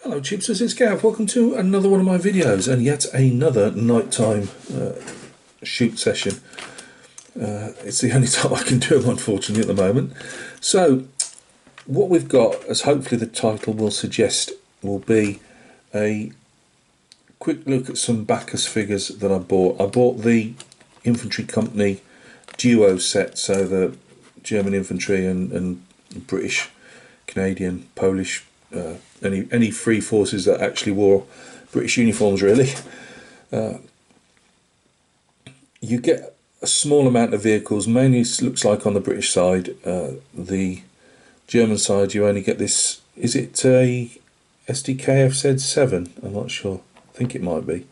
Hello Chipsters, it's Gav. Welcome to another one of my videos and yet another nighttime shoot session. It's the only time I can do them, unfortunately, at the moment. So what we've got, as hopefully the title will suggest, will be a quick look at some Baccus figures that I bought. I bought the infantry company duo set, so the German infantry and British, Canadian, Polish, any free forces that actually wore British uniforms, really. You get a small amount of vehicles, mainly it looks like on the British side. The German side, you only get this, is it a SDKF Z7? I'm not sure, I think it might be,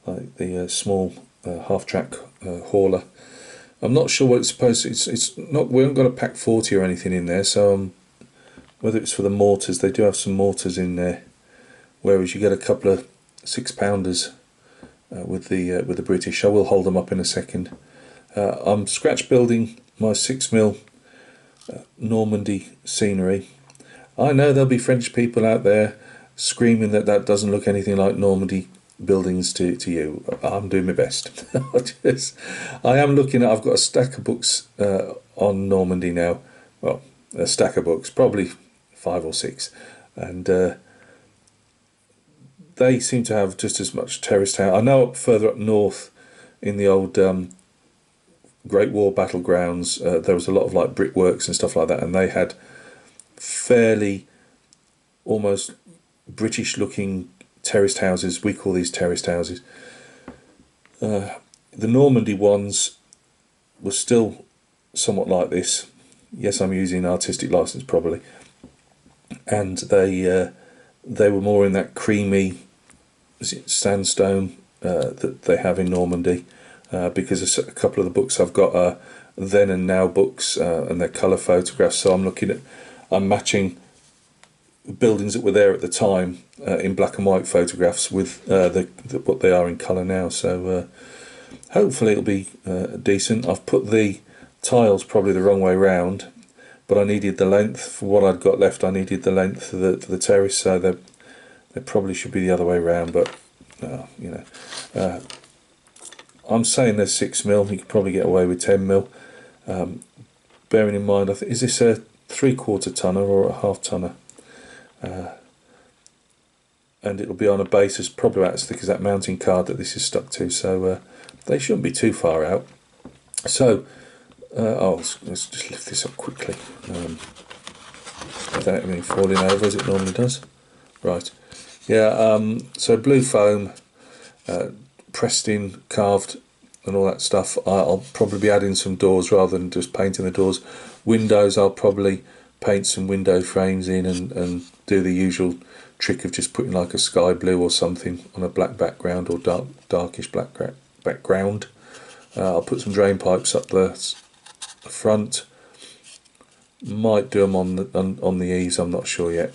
like the small half-track hauler. I'm not sure what it's supposed to, it's not, we haven't got a Pack 40 or anything in there, so whether it's for the mortars, they do have some mortars in there, whereas you get a couple of 6-pounders with the British. I will hold them up in a second. I'm scratch building my 6mm Normandy scenery. I know there'll be French people out there screaming that that doesn't look anything like Normandy buildings to you. I'm doing my best. I am looking at, I've got a stack of books on Normandy now. Well, a stack of books, probably 5 or 6, and they seem to have just as much terraced house. I know further up north in the old Great War battlegrounds, there was a lot of like brickworks and stuff like that, and they had fairly almost British looking terraced houses. We call these terraced houses. The Normandy ones were still somewhat like this. Yes, I'm using artistic license probably, and they were more in that creamy, is it sandstone that they have in Normandy, because a couple of the books I've got are then and now books, and they're colour photographs. So I'm matching buildings that were there at the time in black and white photographs with what they are in colour now. So hopefully it'll be decent. I've put the tiles probably the wrong way round, but I needed the length for what I'd got left. I needed the length for the terrace, so they probably should be the other way round, but you know, I'm saying there's 6mm. You could probably get away with 10mm, bearing in mind, is this a 3/4 tonner or a half tonner? And it'll be on a basis probably about as thick as that mounting card that this is stuck to, so they shouldn't be too far out. So let's just lift this up quickly. Without everything falling over as it normally does. Right, yeah. So blue foam, pressed in, carved, and all that stuff. I'll probably be adding some doors rather than just painting the doors. Windows, I'll probably paint some window frames in and do the usual trick of just putting like a sky blue or something on a black background or darkish black background. I'll put some drain pipes up the front. Might do them on the eaves, I'm not sure yet.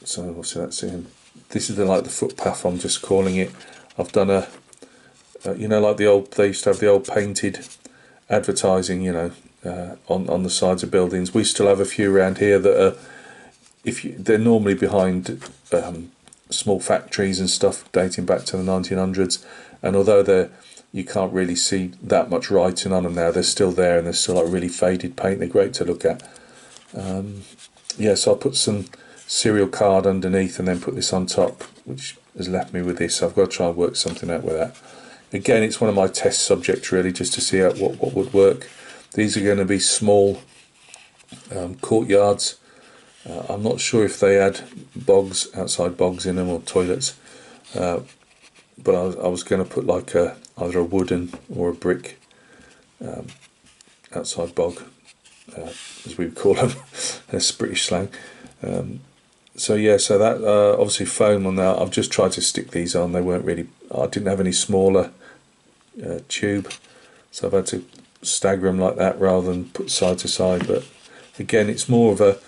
So obviously that's in. This is like the footpath, I'm just calling it. I've done a you know, like they used to have the old painted advertising, you know, on the sides of buildings. We still have a few around here that are, they're normally behind small factories and stuff dating back to the 1900s, and although you can't really see that much writing on them now, they're still there and they're still like really faded paint. They're great to look at. Yeah, so I'll put some serial card underneath and then put this on top, which has left me with this. So I've got to try and work something out with that. Again, it's one of my test subjects really, just to see out what would work. These are going to be small courtyards. I'm not sure if they had bogs, outside bogs in them, or toilets, but I was going to put like either a wooden or a brick outside bog, as we would call them. That's British slang. So yeah, so that obviously foam on that. I've just tried to stick these on. They weren't really, I didn't have any smaller tube, so I've had to stagger them like that rather than put side to side. But again, it's more of a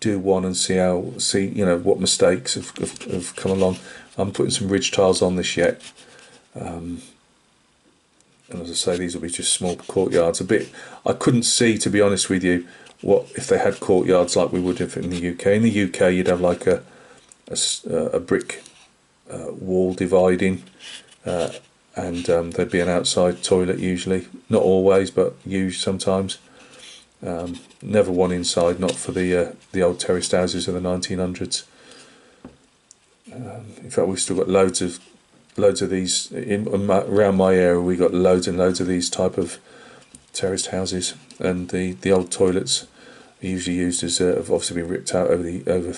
do one and see you know what mistakes have come along. I'm putting some ridge tiles on this yet, and as I say, these will be just small courtyards. I couldn't see, to be honest with you, what if they had courtyards like we would if in the UK. In the UK, you'd have like a brick wall dividing, and there'd be an outside toilet usually, not always, but used sometimes. Never one inside, not for the old terraced houses of the 1900s. In fact, we've still got loads of these around my area. We got loads and loads of these type of terraced houses, and the old toilets are usually used as have obviously been ripped out over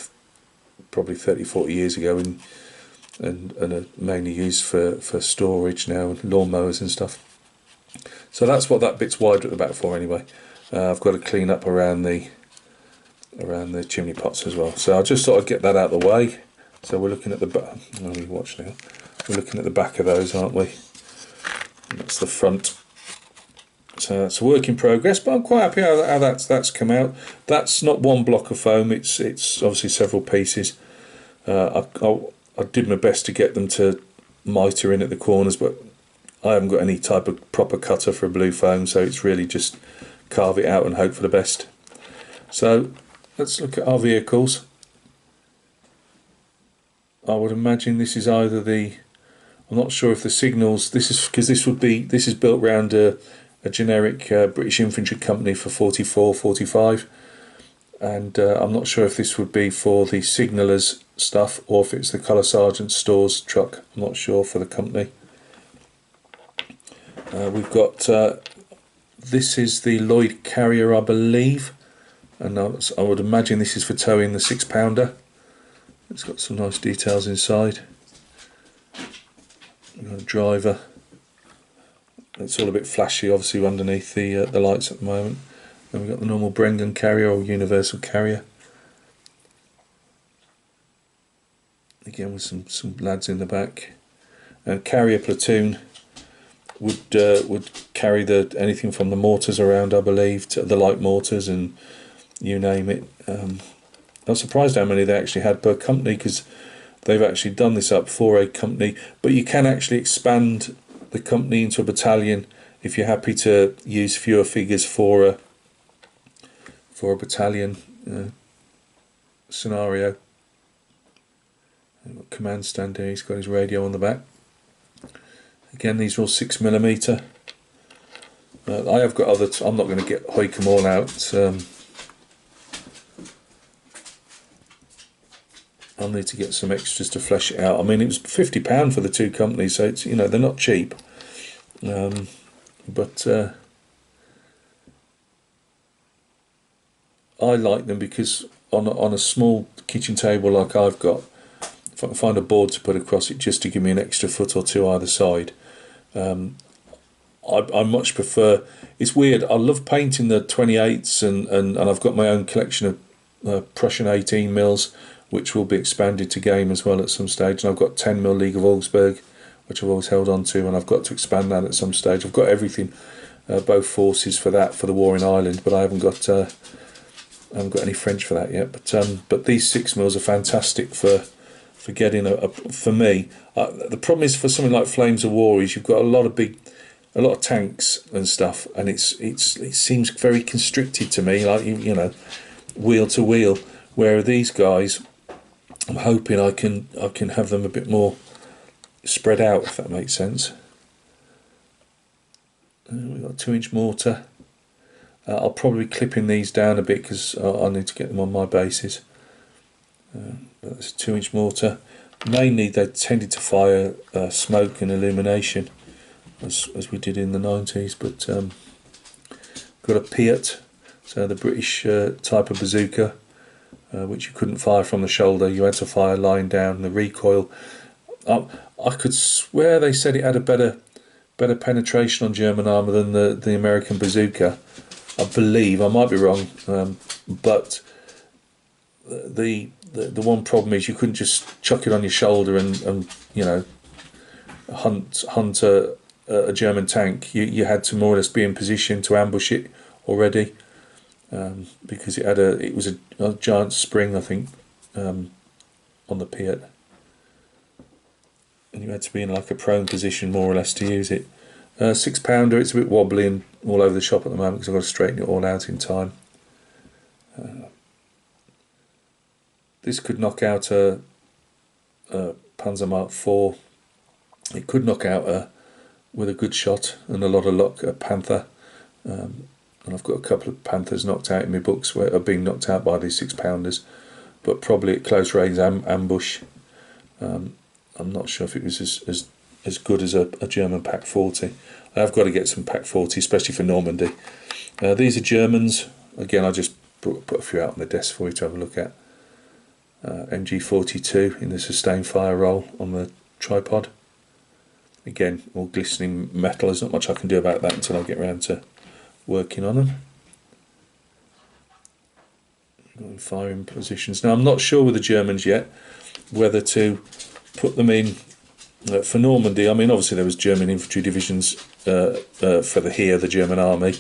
probably 30-40 years ago, and are mainly used for storage now, and lawnmowers and stuff. So that's what that bit's wider at the back for anyway. I've got to clean up around the chimney pots as well. So I just thought I'd get that out of the way. So we're looking at the back. Oh, we watch now. We're looking at the back of those, aren't we? And that's the front. So it's a work in progress, but I'm quite happy how that's come out. That's not one block of foam. It's obviously several pieces. I did my best to get them to mitre in at the corners, but I haven't got any type of proper cutter for blue foam, so it's really just carve it out and hope for the best. So let's look at our vehicles. I would imagine this is either I'm not sure if the signals, this is because this is built around a generic British infantry company for 44, 45, and I'm not sure if this would be for the signallers stuff or if it's the colour sergeant stores truck. I'm not sure for the company. We've got this is the Lloyd Carrier, I believe, and I would imagine this is for towing the 6-pounder. It's got some nice details inside. We've got a driver. It's all a bit flashy, obviously, underneath the lights at the moment. Then we've got the normal Brengan carrier or universal carrier. Again with some lads in the back. And carrier platoon would carry anything from the mortars around, I believe, to the light mortars and you name it. I'm surprised how many they actually had per company, because they've actually done this up for a company, but you can actually expand the company into a battalion if you're happy to use fewer figures for a battalion scenario. Command stand here, he's got his radio on the back. Again, these are all 6mm. I have got other, I'm not going to hoik them all out. I'll need to get some extras to flesh it out. I mean, it was £50 for the two companies, so it's, they're not cheap. But I like them because on a small kitchen table like I've got, if I can find a board to put across it just to give me an extra foot or two either side, I much prefer. It's weird, I love painting the 28s and I've got my own collection of Prussian 18mm, which will be expanded to game as well at some stage, and I've got 10mm League of Augsburg, which I've always held on to, and I've got to expand that at some stage. I've got everything, both forces for that, for the war in Ireland, but I haven't got any French for that yet. But these 6mm are fantastic for getting for me. The problem is for something like Flames of War is you've got a lot of tanks and stuff, and it seems very constricted to me, like wheel to wheel. Where these guys, I'm hoping I can have them a bit more spread out, if that makes sense. We've got a 2-inch mortar. I'll probably be clipping these down a bit because I need to get them on my bases. That's a 2-inch mortar. Mainly they tended to fire smoke and illumination as we did in the 90s, but got a Piat, so the British type of bazooka, which you couldn't fire from the shoulder, you had to fire lying down. The recoil, I could swear they said it had a better penetration on German armour than the American bazooka. I believe, I might be wrong, but the one problem is you couldn't just chuck it on your shoulder and hunt a German tank. You had to more or less be in position to ambush it already. Because it was a giant spring, I think, on the Piat, and you had to be in like a prone position more or less to use it. 6-pounder, it's a bit wobbly and all over the shop at the moment because I've got to straighten it all out in time. This could knock out a Panzer Mark IV. It could knock out with a good shot and a lot of luck, a Panther. And I've got a couple of Panthers knocked out in my books where are being knocked out by these 6-pounders, but probably at close range ambush. I'm not sure if it was as good as a German Pack 40. I have got to get some Pack 40, especially for Normandy. These are Germans. Again, I just put a few out on the desk for you to have a look at. MG42 in the sustained fire roll on the tripod. Again, all glistening metal. There's not much I can do about that until I get around to working on them. Got firing positions. Now I'm not sure with the Germans yet whether to put them in for Normandy. I mean, obviously there was German infantry divisions for the German army.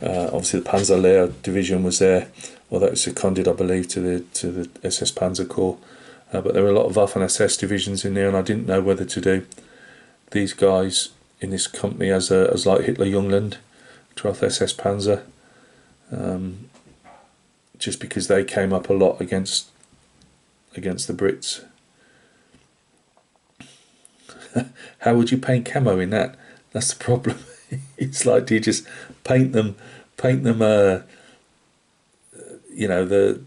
Obviously the Panzerlehr division was there. Well, that was seconded, I believe, to the SS Panzer Corps. But there were a lot of Waffen-SS divisions in there, and I didn't know whether to do these guys in this company as like Hitler Jungland, 12th SS Panzer, just because they came up a lot against the Brits. How would you paint camo in that? That's the problem. It's like, do you just paint them you know,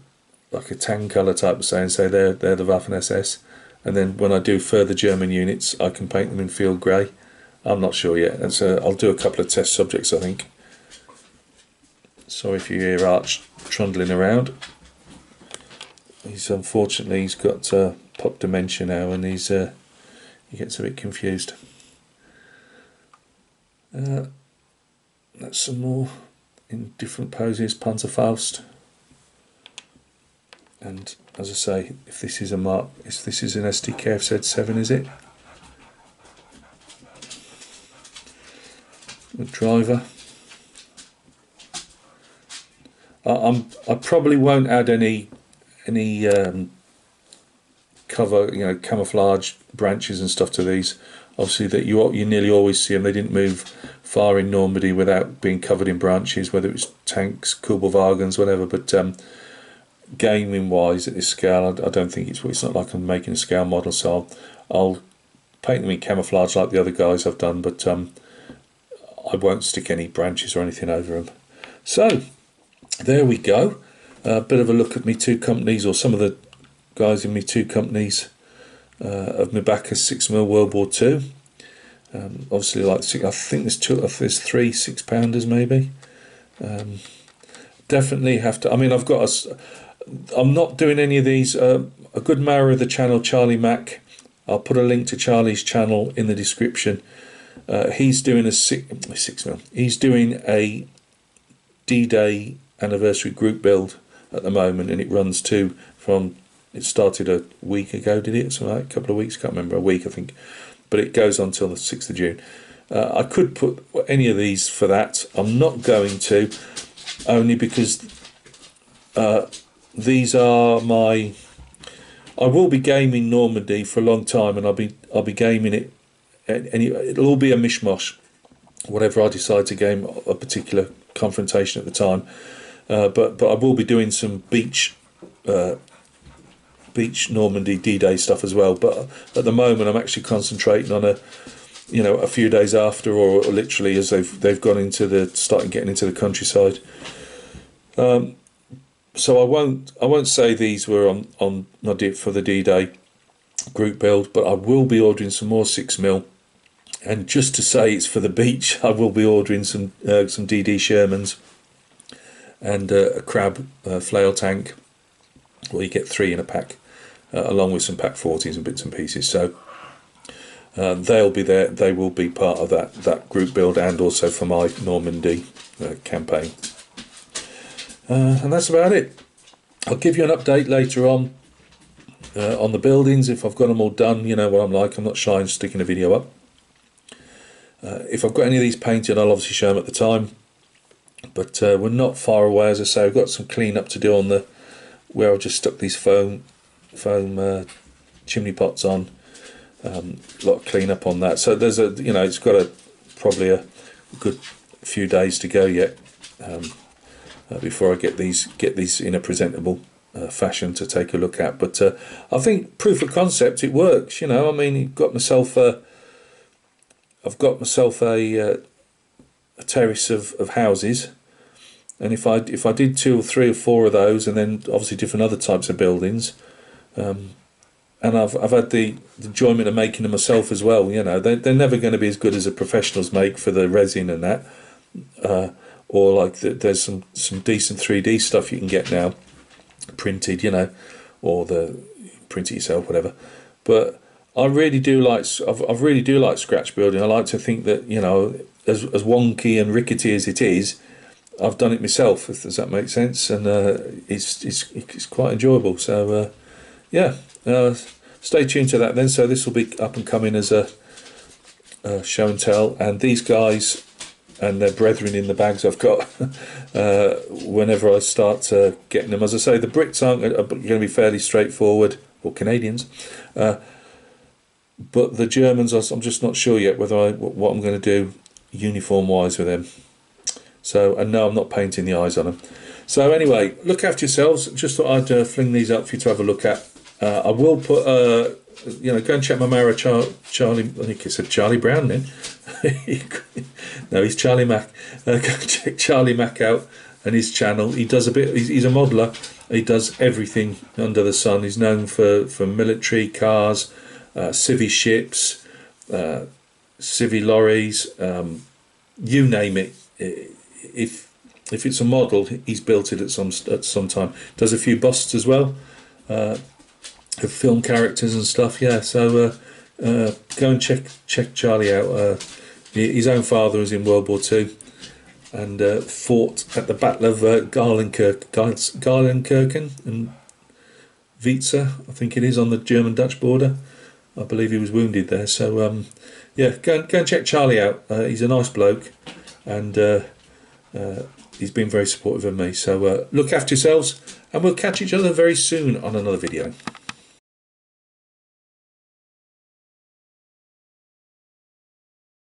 like a tan colour type of saying, say they're the Waffen-SS, and then when I do further German units I can paint them in field grey. I'm not sure yet, and so I'll do a couple of test subjects, I think. Sorry if you hear Arch trundling around. He's got pop dementia now, and he gets a bit confused. That's some more in different poses. Panzerfaust. And as I say, if this is an SDKF 7, is it? The driver. I probably won't add any cover, you know, camouflage branches and stuff to these. Obviously, that you nearly always see them. They didn't move far in Normandy without being covered in branches, whether it was tanks, Kubelwagens, whatever. But gaming wise at this scale, I don't think it's not like I'm making a scale model, so I'll paint them in camouflage like the other guys have done, but I won't stick any branches or anything over them. So there we go, a bit of a look at me two companies, or some of the guys in me two companies of my Baccus 6mm World War II. Obviously, like I think there's 3 6-pounders maybe. Definitely have to. I mean, I'm not doing any of these. A good marrow of the channel, Charlie Mack. I'll put a link to Charlie's channel in the description. He's doing a 6mm. He's doing a D-Day anniversary group build at the moment, and it runs it started a week ago, did it? So like a couple of weeks, can't remember, a week I think. But it goes on till the 6th of June. I could put any of these for that. I'm not going to, only because these are my. I will be gaming Normandy for a long time, and I'll be gaming it. It'll all be a mishmash, whatever I decide to game a particular confrontation at the time. But I will be doing some beach Normandy D-Day stuff as well. But at the moment, I'm actually concentrating on a few days after, or literally as they've gone into getting into the countryside. So I won't say these were on for the D-Day group build, but I will be ordering some more 6mm. And just to say it's for the beach, I will be ordering some DD Shermans and a crab flail tank. Well, you get 3 in a pack, along with some pack 40s and bits and pieces. So they'll be there. They will be part of that group build, and also for my Normandy campaign. And that's about it. I'll give you an update later on the buildings if I've got them all done. You know what I'm like. I'm not shy in sticking a video up. If I've got any of these painted, I'll obviously show them at the time. But we're not far away, as I say. I've got some clean up to do on where I've just stuck these foam chimney pots on. A lot of clean up on that. So there's it's got probably a good few days to go yet. before I get these in a presentable fashion to take a look at. But I think proof of concept, it works. You know, I mean, I've got myself a terrace of houses, and if I did 2 or 3 or 4 of those, and then obviously different other types of buildings, and I've had the enjoyment of making them myself as well. You know, they're never going to be as good as the professionals make for the resin and that, or like there's some decent 3D stuff you can get now, printed, you know, or print it yourself, whatever. But I really do like I really do like scratch building. I like to think that, you know, as wonky and rickety as it is, I've done it myself. Does that make sense? And it's quite enjoyable. So yeah, stay tuned to that then. So this will be up and coming as a show and tell. And these guys and their brethren in the bags I've got whenever I start getting them. As I say, the Brits are going to be fairly straightforward, or Canadians. But the Germans, I'm just not sure yet whether what I'm going to do uniform wise with them. So, and no, I'm not painting the eyes on them. So anyway, look after yourselves. Just thought I'd fling these up for you to have a look at. I will put, you know, go and check my Mara Charlie. I think it said Charlie Brown then. No, he's Charlie Mack. Go and check Charlie Mack out and his channel. He does a bit. He's a modeller. He does everything under the sun. He's known for military cars, civvy ships, civvy lorries, you name it. If it's a model, he's built it at some time. Does a few busts as well, of film characters and stuff. Yeah, so go and check Charlie out. His own father was in World War II and fought at the Battle of Garlenkirchen and Wietze, I think it is, on the German-Dutch border. I believe he was wounded there. So yeah, go and check Charlie out. He's a nice bloke, and he's been very supportive of me. So look after yourselves, and we'll catch each other very soon on another video.